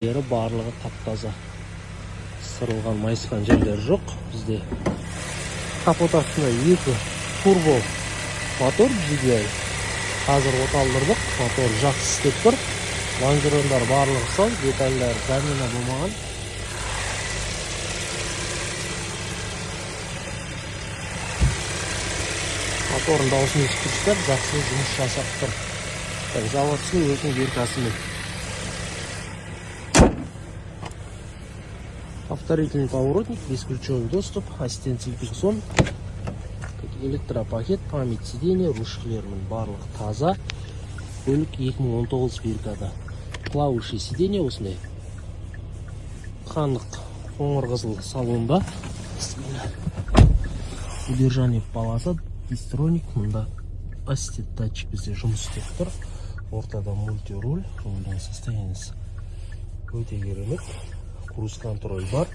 Yeri барлығы тап-таза. Сырылған, майысқан жерлер жоқ. Бізде капот астында екі турбо мотор GDI. Қазір оталдырдық. Мотор жақсы істеп тұр. Лонжерондар барлығы сау, детальдер замена болмаған. Моторын дауысын естірістер, жақсы жұмыс жасап тұр. Заводский өзінің беркасымен. Повторительный поворотник, бесключевой доступ, ассистент сон, электропакет, память сиденья, ручкаларының барлығы таза. Көлік 2019 беркада. Клавиши сиденья осындай. Қанық қоңыр қызыл салонда. Удержание полоса, дистроник, мұнда ассистент датчик бізде жұмыс істеп тұр. Ортада мультируль, рульдің состояниесі өте керемет. Круз контроль бар.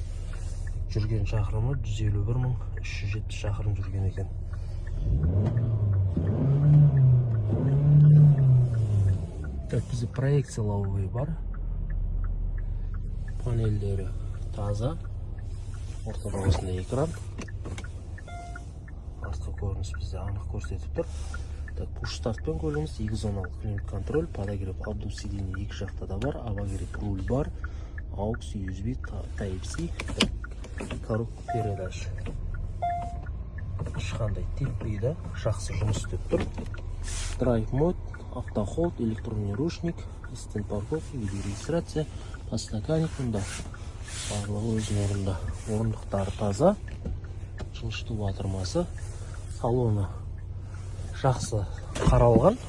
Жүрген шақырымы 151.307 шақырым жүрген екен. Так, бізде проекция лобовой бар. Панельдері таза. Ортада осындай экран. Астқы көрініс бізде анық көрсетіп тұр. Так, пуш-стартпен көлігіміз 2 зоналық климат контроль, подогрев обдув сиденье екі жақта да бар, обогрев руль бар. AUX, USB, Type-C, коробка передач. Ешқандай теппейді, жақсы жұмыс істеп тұр. Драйв мод, автохолд, электронный ручник, ассистент парковки, видеорегистрация, подстаканник мұнда. Барлығы өзінің орында. Орындықтары таза, жылжыту батырмасы, салоны жақсы қаралған.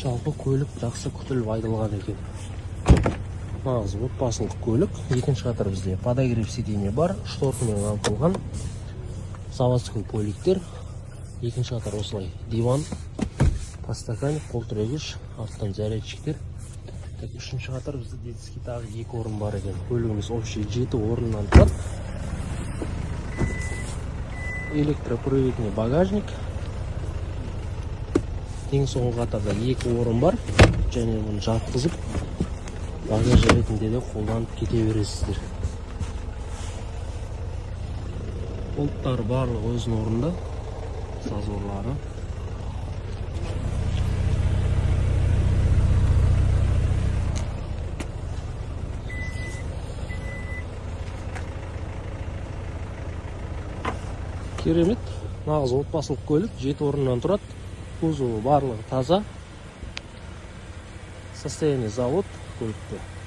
Жалпы көлік жақсы күтіліп айтылған екен. Нағыз отбасылық көлік. Екінші қатар бізде подогрев сиденье бар, шторкамен қамтылған. Заводской поликтер. Екінші қатар осылай диван, подстаканник, қол тірегіш, артынан зарядчиктер. Так, үшінші қатар бізде детский тағы 2 орын бар екен. Көлігіміз общий 7 орыннан тұрады. Электроприводный багажник. Ең соңғы қатарда 2 орын бар. Және оны жатқызып багаж ретінде де қолданып кете бересіздер. Болттар барлығы өзінің орында. Сазорлары. Керемет. Нағыз отбасылық көлік, 7 орыннан тұрады. Кузовы барлығы таза. Состояние завод көлікте.